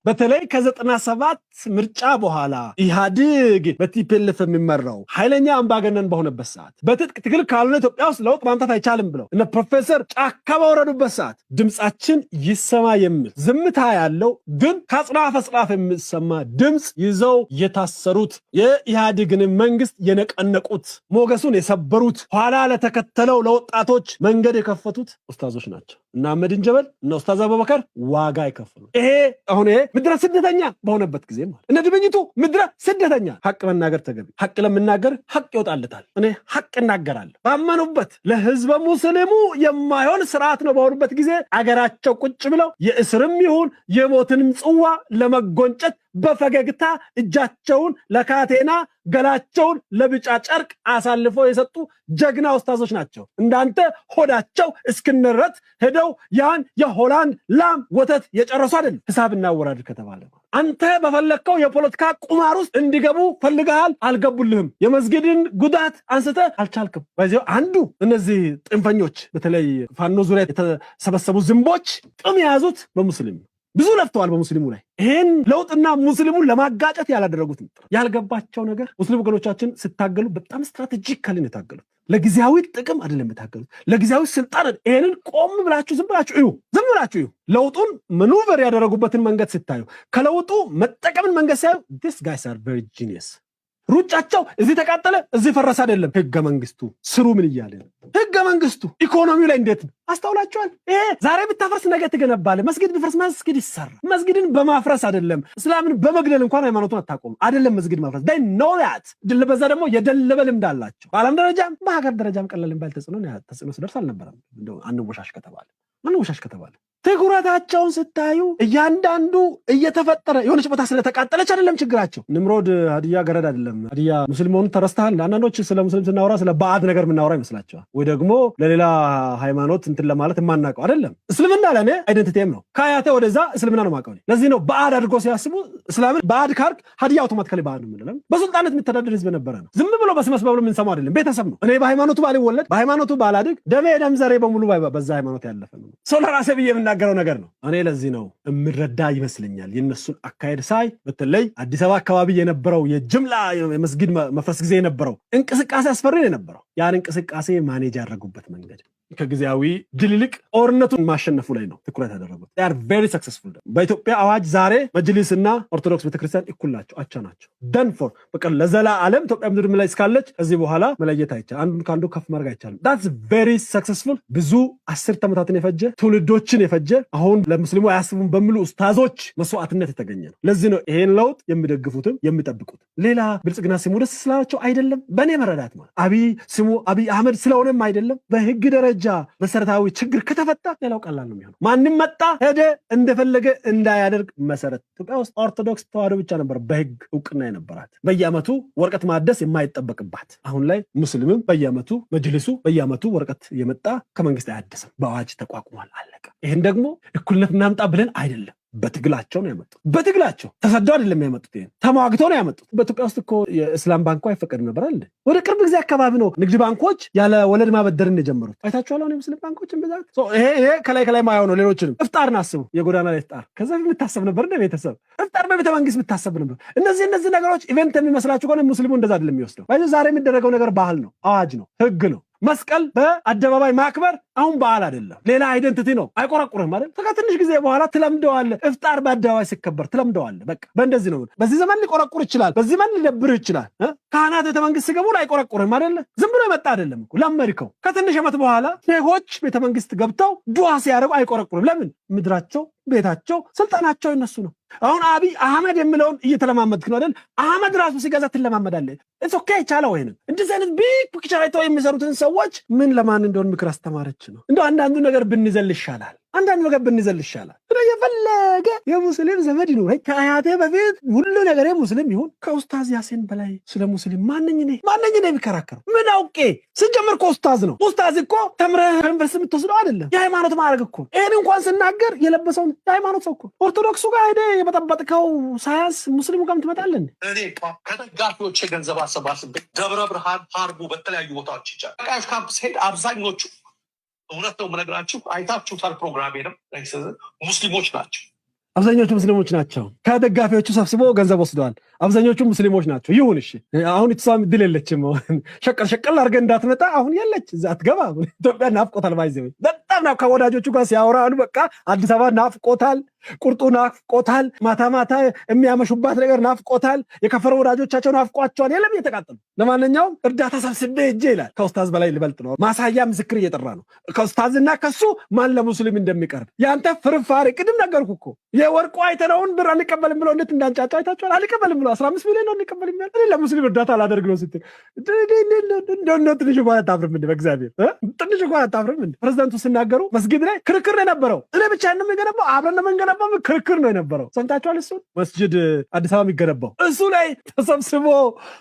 በተለይ ከ97 ምርጫ በኋላ ኢህአዴግ በቲፒኤልኤፍ የሚመራው ኃይለኛ አምባገነን በሆነበት ሰዓት በትጥቅ ትግል ካልሆነ ኢትዮጵያ ውስጥ ለውጥ ማምጣት አይቻልም ብለው እነ ፕሮፌሰር ጫካ ባወረዱበት ሰዓት ድምጻችን ይሰማ የሚል ዝምታ ያለው ግን ከአጽናፈ አጽናፍ የሚሰማ ድምጽ ይዘው የታሰሩት የኢህአዴግን መንግስት የነቀነቁት ሞገሱን የሰበሩት ኋላ ለተከተለው ለወጣቶች መንገድ የከፈቱት ኡስታዞች ናቸው እና አህመድን ጀበል እና ኡስታዝ አቡበከር ዋጋ ይከፈሉ። ይሄ አሁን ምድረ ስደተኛ በሆነበት ጊዜ ማለት እነ ድብኝቱ ምድረ ስደተኛ ሐቅ መናገር ተገቢ ሐቅ ለምናገር ሐቅ ይወጣልታል። እኔ ሐቅ እናገራለሁ ባመኑበት ለህዝበ ሙስሊሙ የማይሆን ስርዓት ነው በሆኑበት ጊዜ አገራቸው ቁጭ ብለው የእስርም ይሁን የሞትንም ጽዋ ለመጎንጨት በፈገግታ እጃቸውን ለካቴና ገላቸውን ለብጫ ጨርቅ አሳልፈው የሰጡ ጀግና ኡስታዞች ናቸው። እንዳንተ ሆዳቸው እስክንረት ሄደው ያን የሆላንድ ላም ወተት የጨረሱ አይደለም። ሂሳብ እናወራድ ከተባለ አንተ በፈለከው የፖለቲካ ቁማር ውስጥ እንዲገቡ ፈልገሃል፣ አልገቡልህም። የመስጊድን ጉዳት አንስተ አልቻልክም። በዚህ አንዱ እነዚህ ጥንፈኞች በተለይ ፋኖ ዙሪያ የተሰበሰቡ ዝንቦች ጥም የያዙት በሙስሊም ብዙ ለፍተዋል በሙስሊሙ ላይ ይሄን ለውጥና ሙስሊሙን ለማጋጨት ያላደረጉት ያልገባቸው ነገር ሙስሊም ወገኖቻችን ሲታገሉ በጣም ስትራቴጂካሊ ነው የታገሉት። ለጊዜያዊ ጥቅም አይደለም የታገሉት፣ ለጊዜያዊ ስልጣን። ይሄንን ቆም ብላችሁ ዝም ብላችሁ እዩ። ለውጡን ማኑቨር ያደረጉበትን መንገድ ሲታዩ ከለውጡ መጠቀምን መንገድ ሲያዩ this guys are very genius። ሩጫቸው እዚህ ተቃጠለ እዚህ ፈረሰ አይደለም። ህገ መንግስቱ ስሩ ምን ይያለ ነው? ህገ መንግስቱ ኢኮኖሚው ላይ እንዴት ነው አስተውላችኋል? ይሄ ዛሬ ብታፈርስ ነገ ትገነባለህ። መስጊድ ቢፈርስ መስጊድ ይሰራ። መስጊድን በማፍረስ አይደለም እስላምን በመግደል እንኳን ሃይማኖቱን አታቆም አይደለም መስጊድ ማፍረስ። they know that በዛ ደግሞ የደለበ ልምድ አላቸው። በዓለም ደረጃም በሀገር ደረጃም ቀላል ባል ተጽዕኖ ሲደርስ አልነበረም። እንደው አንወሻሽ ከተባለ ትኩረታቸውን ስታዩ እያንዳንዱ እየተፈጠረ የሆነች ቦታ ስለተቃጠለች አይደለም ችግራቸው። ንምሮድ ሀዲያ ገረድ አይደለም። ሀዲያ ሙስሊሙን ተረስተሃል። አንዳንዶች ስለ ሙስሊም ስናወራ ስለ ባዕድ ነገር የምናወራ ይመስላቸዋል፣ ወይ ደግሞ ለሌላ ሃይማኖት እንትን ለማለት የማናውቀው አይደለም። እስልምና ለእኔ አይደንቲቲም ነው። ከአያቴ ወደዛ እስልምና ነው የማውቀው። ለዚህ ነው ባዕድ አድርጎ ሲያስቡ እስላምን ባዕድ ካርክ ሀዲያ አውቶማቲካሊ ባዕድ ነው የምንለው። በሱልጣነት የሚተዳደር ህዝብ ነበረ ነው። ዝም ብሎ በስመስበብ ብሎ የምንሰማው አይደለም። ቤተሰብ ነው። እኔ በሃይማኖቱ ባልወለድ በሃይማኖቱ ባላድግ ደሜ ደም ዘሬ በሙሉ በዛ ሃይማኖት ያለፈ ነው። ሰው ለራሴ ብዬ የምናገረው ነገር ነው። እኔ ለዚህ ነው እምረዳ ይመስለኛል የነሱን አካሄድ ሳይ። በተለይ አዲስ አበባ አካባቢ የነበረው የጅምላ የመስጊድ መፍረስ ጊዜ የነበረው እንቅስቃሴ አስፈሪ ነው የነበረው። ያን እንቅስቃሴ ማኔጅ ያደረጉበት መንገድ ከጊዜያዊ ድል ይልቅ ጦርነቱን ማሸነፉ ላይ ነው ትኩረት ያደረጉት። they are very successful። በኢትዮጵያ አዋጅ ዛሬ መጅሊስና ኦርቶዶክስ ቤተክርስቲያን እኩል ናቸው፣ አቻ ናቸው። done for በቃ ለዘላለም ኢትዮጵያ ምድር ላይ እስካለች ከዚህ በኋላ መለየት አይቻልም። አንዱን ካንዱ ከፍ ማድረግ አይቻልም። that's very successful። ብዙ 10 ዓመታትን የፈጀ ትውልዶችን የፈጀ አሁን ለሙስሊሙ አያስቡም በሚሉ ኡስታዞች መስዋዕትነት የተገኘ ነው። ለዚህ ነው ይሄን ለውጥ የሚደግፉትም የሚጠብቁት። ሌላ ብልጽግና ስሙ ደስ ስላላቸው አይደለም። በእኔ መረዳት ማለት አብይ ስሙ አብይ አህመድ ስለሆነም አይደለም። በህግ ደረጃ መሰረታዊ ችግር ከተፈታ ሌላው ቀላል ነው የሚሆነው። ማንም መጣ ሄደ እንደፈለገ እንዳያደርግ መሰረት ኢትዮጵያ ውስጥ ኦርቶዶክስ ተዋህዶ ብቻ ነበር በህግ እውቅና የነበራት በየአመቱ ወረቀት ማደስ የማይጠበቅባት። አሁን ላይ ሙስሊምም በየአመቱ መጅሊሱ በየአመቱ ወረቀት የመጣ ከመንግስት አያደስም፣ በአዋጅ ተቋቁሟል፣ አለቀ። ይሄን ደግሞ እኩልነት እናምጣ ብለን አይደለም፣ በትግላቸው ነው ያመጡት። በትግላቸው ተሰደው አይደለም ያመጡት፣ ይሄን ተሟግተው ነው ያመጡት። በኢትዮጵያ ውስጥ እኮ የእስላም ባንኩ አይፈቀድም ነበር አይደል? ወደ ቅርብ ጊዜ አካባቢ ነው ንግድ ባንኮች ያለ ወለድ ማበደርን የጀመሩት። አይታችኋል? አሁን የሙስሊም ባንኮችን በዛት ይሄ ከላይ ማየው ነው። ሌሎችንም ኢፍጣርን አስቡ፣ የጎዳና ላይ ኢፍጣር ከዛ የምታሰብ ነበር እንደ ቤተሰብ ኢፍጣር በቤተ መንግስት የምታሰብ ነበር። እነዚህ ነገሮች ኢቨንት የሚመስላችሁ ከሆነ ሙስሊሙ እንደዛ አይደለም የሚወስደው። ዛሬ የሚደረገው ነገር ባህል ነው፣ አዋጅ ነው፣ ህግ ነው። መስቀል በአደባባይ ማክበር አሁን በዓል አይደለም፣ ሌላ አይደንቲቲ ነው። አይቆረቁርም አይደል? ከትንሽ ጊዜ በኋላ ትለምደዋለህ። ኢፍጣር በአደባባይ ሲከበር ትለምደዋለህ። በቃ በእንደዚህ ነው። በዚህ ዘመን ሊቆረቁር ይችላል፣ በዚህ ዘመን ሊደብር ይችላል። ካህናት ቤተ መንግስት ሲገቡ አይቆረቁርም አይደል? ዝም ብሎ የመጣ አይደለም እኮ ለመድከው። ከትንሽ ዓመት በኋላ ሼሆች ቤተ መንግስት ገብተው ዱዓ ሲያደርጉ አይቆረቁርም። ለምን? ምድራቸው፣ ቤታቸው፣ ስልጣናቸው እነሱ ነው። አሁን አብይ አህመድ የሚለውን እየተለማመድክ ነው አይደል? አህመድ ራሱ ሲገዛ ትለማመዳለህ። እሱ ኦኬ ቻለው። ወይንም እንደዚህ አይነት ቢግ ፒክቸር አይተው የሚሰሩትን ሰዎች ምን ለማን እንደሆነ ምክር አስተማረች ነው። እንደው አንዳንዱ ነገር ብንዘል ይሻላል፣ አንዳንዱ ነገር ብንዘል ይሻላል። የፈለገ የሙስሊም ዘመድ ይኑረኝ ከአያቴ በፊት ሁሉ ነገር ሙስሊም ይሁን ከኡስታዝ ያሲን በላይ ስለ ሙስሊም ማንኝ ነኝ ቢከራከሩ ምን አውቄ? ሲጀምር እኮ ኡስታዝ ነው። ኡስታዝ እኮ ተምረህ ዩኒቨርሲቲ የምትወስደው አይደለም፣ የሃይማኖት ማዕረግ እኮ። ይሄን እንኳን ስናገር የለበሰውን የሃይማኖት ሰው እኮ። ኦርቶዶክሱ ጋር ሄደ የበጠበጥከው ሳያንስ ሙስሊሙ ጋር ትመጣለህ። እኔ ከደጋፊዎች ገንዘብ አሰባስቤ ደብረ ብርሃን፣ ሀርቡ በተለያዩ ቦታዎች ይቻላል ካምፕ ሄድ አብዛኞቹ እውነት ነው የምነግራችሁ፣ አይታችሁታል ፕሮግራሜንም፣ ሙስሊሞች ናቸው። አብዛኞቹ ሙስሊሞች ናቸው። ከደጋፊዎቹ ሰብስቦ ገንዘብ ወስደዋል። አብዛኞቹ ሙስሊሞች ናቸው። ይሁን እሺ፣ አሁን ኢትሷም ድል የለችም። ሸቀል አድርገን እንዳትመጣ አሁን የለች፣ እዛ አትገባ። ኢትዮጵያ ናፍቆታል። ባይዘው በጣም ከወዳጆቹ ጋር ሲያወራ አሉ። በቃ አዲስ አበባ ናፍቆታል፣ ቁርጡ ናፍቆታል፣ ማታ ማታ የሚያመሹባት ነገር ናፍቆታል፣ የከፈሩ ወዳጆቻቸው ናፍቋቸዋል። የለም እየተቃጠሉ። ለማንኛውም እርዳታ ሰብስቤ እጄ ይላል። ከኡስታዝ በላይ ልበልጥ ነው። ማሳያ ምስክር እየጠራ ነው። ከኡስታዝና ከሱ ማን ለሙስሊም እንደሚቀርብ ያንተ ፍርፋሪ ቅድም ነገርኩ እኮ የወርቁ አይተነውን ብር አልቀበልም ብሎ እንዴት እንዳንጫጫ አይታችኋል። አልቀበልም ብሎ 15 ሚሊዮን ነው አልቀበልም ያለ እኔ ለሙስሊም እርዳታ አላደርግ ነው ስትል እንደው ትንሽ እንኳን አታፍርም እንደ በእግዚአብሔር ትንሽ እንኳን አታፍርም እንደ ፕሬዝዳንቱ ሲናገሩ መስጊድ ላይ ክርክር ነው የነበረው። እኔ ብቻ ነው የምገነባው አብረን ነው የምንገነባው ክርክር ነው የነበረው። ሰምታችኋል። እሱ መስጊድ አዲስ አበባ የሚገነባው እሱ ላይ ተሰብስቦ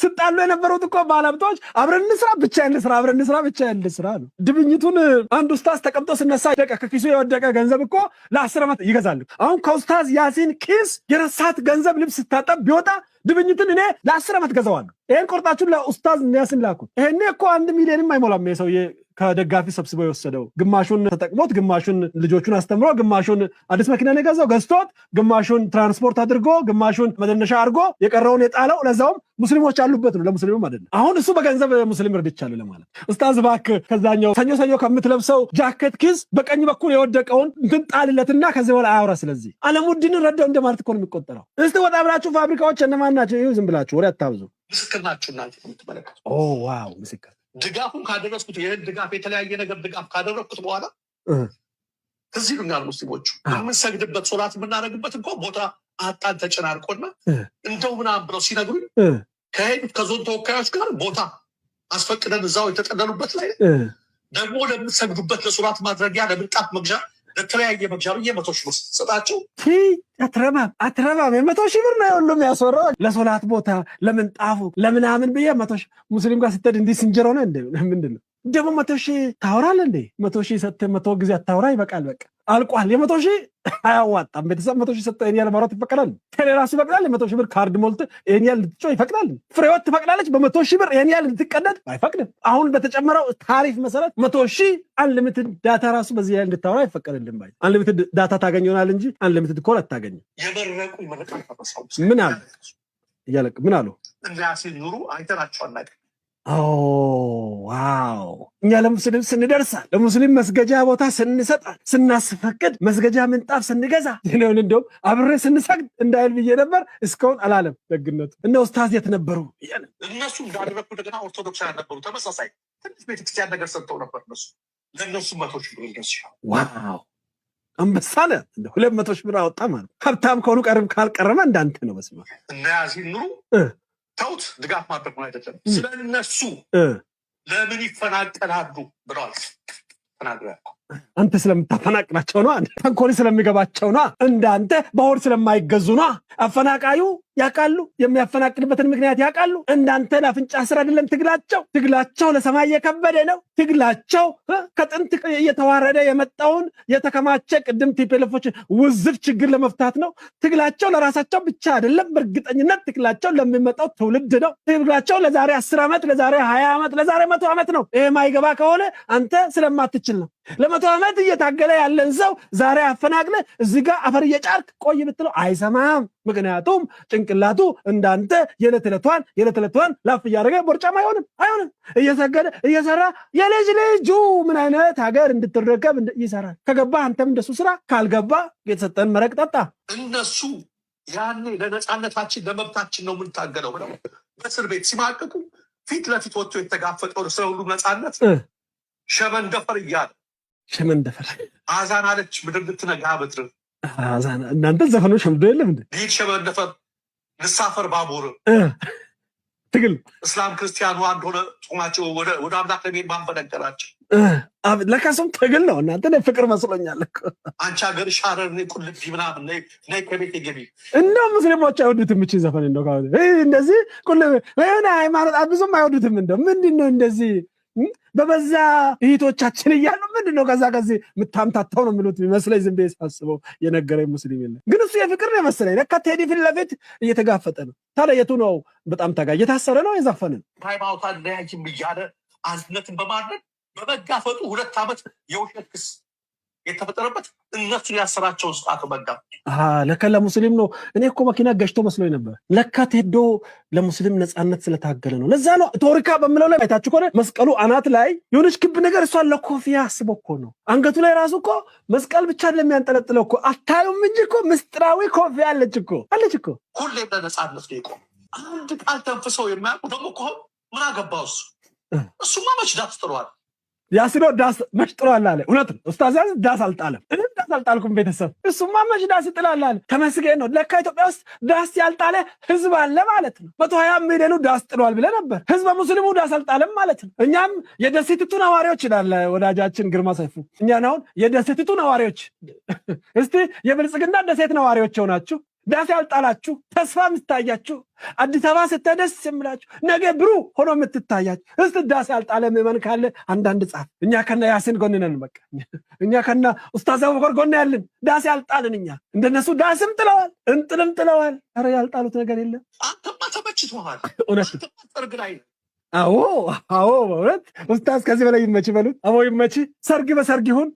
ስጣሉ የነበሩት እኮ ባለሀብቶች አብረን እንስራ ብቻ እንስራ አብረን እንስራ ብቻ እንስራ ነው። ድብኝቱን አንድ ኡስታዝ ተቀምጦ ሲነሳ ከኪሱ የወደቀ ገንዘብ እኮ ለ10 ዓመት ይገዛል። አሁን ከኡስታዝ ያሲን ኪስ የረሳት ገንዘብ ልብስ ስታጠብ ቢወጣ ድብኝቱን እኔ ለ10 ዓመት ገዛዋለሁ። ይሄን ቆርጣችሁን ለኡስታዝ ያሲን ላኩ። ይሄኔ እኮ 1 ሚሊዮንም አይሞላም የሰውዬ ከደጋፊ ሰብስቦ የወሰደው። ግማሹን ተጠቅሞት፣ ግማሹን ልጆቹን አስተምሮ፣ ግማሹን አዲስ መኪና ነው የገዛው ገዝቶት፣ ግማሹን ትራንስፖርት አድርጎ፣ ግማሹን መደነሻ አድርጎ የቀረውን የጣለው ለዛውም ሙስሊሞች አሉበት ነው። ለሙስሊሙም አይደለም። አሁን እሱ በገንዘብ ሙስሊም እርድቻለሁ ለማለት ኡስታዝ እባክህ ከዛኛው ሰኞ ከምትለብሰው ጃኬት ኪስ በቀኝ በኩል የወደቀውን እንትን ጣልለትና ከዚህ በኋላ አያውራ። ስለዚህ አለሙዲንን ረዳው እንደማለት እኮ ነው የሚቆጠረው። እስቲ ወጣ ብላችሁ ፋብሪካዎች እነማን ናቸው? ይኸው ዝም ብላችሁ ወሬ አታብዙ። ምስክር ናችሁ እናንተ የምትመለከቱ። ዋው ምስክር ድጋፉን ካደረስኩት ይህን ድጋፍ የተለያየ ነገር ድጋፍ ካደረግኩት በኋላ እዚህ ይሉኛል ሙስሊሞቹ የምንሰግድበት ሶላት የምናደርግበት እንኳ ቦታ አጣን ተጨናርቆና እንደው ምናምን ብለው ሲነግሩኝ ከሄዱት ከዞን ተወካዮች ጋር ቦታ አስፈቅደን እዛው የተጠለሉበት ላይ ደግሞ ለምትሰግዱበት ለሶላት ማድረጊያ ለምንጣፍ መግዣ ለተለያየ መግዣ ብዬ 100 ሺህ ብር ሰጣቸው። አትረባም 100 ሺህ ብር ነው ሁሉም ያስወራው ለሶላት ቦታ ለምንጣፉ ለምናምን ብዬ 100 ሺህ ሙስሊም ጋር ስትሄድ እንዲህ ስንጀረው ነው እንዴ? ምንድን ነው ደግሞ 100 ሺህ ታወራለህ እንዴ? 100 ሺህ ሰጥተህ 100 ጊዜ አታወራ። ይበቃል። በቃ አልቋል። የ100 ሺህ አያዋጣም። ቤተሰብ 100 ሺህ ሰጥተህ ያለ ማውራት ይፈቀዳል? ቴሌራሱ ይፈቅዳል? 100 ሺህ ብር ካርድ ሞልተህ ይሄን ያህል ልትጮህ ይፈቅዳል? ፍሬወት ትፈቅዳለች? በ100 ሺህ ብር ይሄን ያህል ልትቀደድ አይፈቅድም። አሁን በተጨመረው ታሪፍ መሰረት 100 ሺህ አንሊሚትድ ዳታ ራሱ በዚህ ያህል እንድታወራ አይፈቀድልም። ባይ አንሊሚትድ ዳታ ታገኝ ይሆናል እንጂ አንሊሚትድ ኮል አታገኝም። የመረቁ ይመረቃል። ምን አሉ እያለቅ ምን አሉ እና ሲኑሩ አይተናቸው አናውቅም። ዋው እኛ ለሙስሊም ስንደርሳል፣ ለሙስሊም መስገጃ ቦታ ስንሰጣል፣ ስናስፈቅድ፣ መስገጃ ምንጣፍ ስንገዛ ይሄን እንደው አብሬ ስንሰግድ እንዳይል ብዬ ነበር። እስካሁን አላለም። ደግነቱ እና ኡስታዝ የት ነበሩ? እነሱ እንዳደረኩ እንደገና ኦርቶዶክሳውያን ነበሩ። ተመሳሳይ ትንሽ ቤተክርስቲያን ነገር ሰጥተው ነበር። እነሱ ለእነሱ 100 ሺህ ብር እንደዚህ። ዋው አንበሳለ 200 ሺህ ብር አወጣ ማለት ሀብታም ከሆኑ ቀርም ካልቀረመ እንዳንተ ነው። በስመ አብ እና ያሲኑሩ ተውት፣ ድጋፍ ማድረግ ነው አይደለም። ስለነሱ ለምን ይፈናቀላሉ ብለዋል። ተናግረዋል። አንተ ስለምታፈናቅላቸው ነው። ተንኮል ስለሚገባቸው ነው። እንዳንተ በሆድ ስለማይገዙ ነው። አፈናቃዩ ያውቃሉ፣ የሚያፈናቅልበትን ምክንያት ያውቃሉ። እንዳንተ ለአፍንጫ ስር አይደለም ትግላቸው ለሰማይ የከበደ ነው። ትግላቸው ከጥንት እየተዋረደ የመጣውን የተከማቸ ቅድም ቲፔልፎች ውዝፍ ችግር ለመፍታት ነው። ትግላቸው ለራሳቸው ብቻ አይደለም፣ በእርግጠኝነት ትግላቸው ለሚመጣው ትውልድ ነው። ትግላቸው ለዛሬ 10 ዓመት፣ ለዛሬ 20 ዓመት፣ ለዛሬ 100 ዓመት ነው። ይሄ ማይገባ ከሆነ አንተ ስለማትችል ነው። ለ100 ዓመት እየታገለ ያለን ሰው ዛሬ አፈናቅለ እዚህ ጋር አፈር እየጫርክ ቆይ ብትለው አይሰማም። ምክንያቱም ጭንቅላቱ እንዳንተ የዕለት ዕለቷን ላፍ እያደረገ ቦርጫም አይሆንም። እየሰገደ እየሰራ የልጅ ልጁ ምን አይነት ሀገር እንድትረከብ ይሰራል። ከገባ አንተም እንደሱ ስራ፣ ካልገባ የተሰጠን መረቅ ጠጣ። እነሱ ያኔ ለነፃነታችን ለመብታችን ነው የምንታገለው ብለው በእስር ቤት ሲማቅቁ ፊት ለፊት ወጥቶ የተጋፈጠው ስለ ሁሉ ነፃነት ሸመንደፈር እያለ ሸመንደፈር አዛን አለች ምድር ልትነጋ በትር አዛን እናንተ ዘፈኑ ሸምዶ የለም እንዴ? ሊድ ሸመንደፈር ንሳፈር ባቡር ትግል እስላም ክርስቲያኑ አንድ ሆነ ጾማቸው ወደ አምላክ ለመሄድ ማንፈነገራቸው ለካሱም ትግል ነው። እናንተ ፍቅር መስሎኛል እኮ አንቺ ሀገር ሻረር ቁልቢ ምናምን ነይ ከቤት ገቢ እንደው ሙስሊሞች አይወዱትም። እቺ ዘፈን እንደው እንደዚህ ቁልቢ ወይ ሃይማኖት ብዙም አይወዱትም። እንደው ምንድነው እንደዚህ በበዛ እህቶቻችን እያሉ ምንድነው ከዚህ ምታምታታው ነው የሚሉት መስለኝ። ዝም ብዬ ሳስበው የነገረኝ ሙስሊም የለም፣ ግን እሱ የፍቅር ነው መሰለኝ። ለካ ቴዲ ፊት ለፊት እየተጋፈጠ ነው። ታዲያ የቱ ነው በጣም ታጋይ? እየታሰረ ነው የዘፈነ ሃይማኖት አለያይም እያለ አንድነትን በማድረግ በመጋፈጡ 2 ዓመት የውሸት ክስ የተፈጠረበት እነሱን ያሰራቸውን ስርዓት መጋ ለካ ለሙስሊም ነው። እኔ እኮ መኪና ገጭቶ መስሎኝ ነበር። ለካ ቴዶ ለሙስሊም ነፃነት ስለታገለ ነው። ለዛ ነው ቶሪካ በሚለው ላይ አይታችሁ ከሆነ መስቀሉ አናት ላይ የሆነች ክብ ነገር እሷን ለኮፍያ አስቦ እኮ ነው። አንገቱ ላይ ራሱ እኮ መስቀል ብቻ ለሚያንጠለጥለው እኮ አታዩም እንጂ እኮ ምስጢራዊ ኮፍያ አለች እኮ። ሁሌም ለነፃነት ነው የቆመው። አንድ ቃል ተንፍሰው የማያውቁ ደግሞ እኮ ምን አገባው እሱ። እሱማ መች ዳስ ጥሏል። ያሲኖ ዳስ መች ጥሏል አለ። እውነት ነው ኡስታዝ ያዝ ዳስ አልጣለም። እኔም ዳስ አልጣልኩም። ቤተሰብ እሱማ መች ዳስ ይጥላል አለ። ተመስገን ነው። ለካ ኢትዮጵያ ውስጥ ዳስ ያልጣለ ህዝብ አለ ማለት ነው። 120 ሚሊዮኑ ዳስ ጥሏል ብለህ ነበር። ህዝበ ሙስሊሙ ዳስ አልጣለም ማለት ነው። እኛም የደሴቲቱ ነዋሪዎች ይላል ወዳጃችን ግርማ ሰይፉ። እኛን አሁን የደሴቲቱ ነዋሪዎች እስቲ የብልጽግና ደሴት ነዋሪዎች ሆናችሁ ዳስ ያልጣላችሁ ተስፋ የምትታያችሁ አዲስ አበባ ስትደስ የምላችሁ ነገ ብሩ ሆኖ የምትታያችሁ እስቲ ዳስ ያልጣለ ምዕመን ካለ አንዳንድ ጻፍ። እኛ ከና ያሲን ጎን ነን። በቃ እኛ ከና ኡስታዝ አቡበከር ጎን ያለን ዳስ ያልጣልን እኛ። እንደነሱ ዳስም ጥለዋል እንጥልም ጥለዋል። ኧረ ያልጣሉት ነገር የለም። አንተማ ተመችቶሃል። እውነት ሰርግ ላይ አዎ በእውነት ኡስታዝ ከዚህ በላይ ይመች በሉት። አዎ ይመች። ሰርግ በሰርግ ይሁን።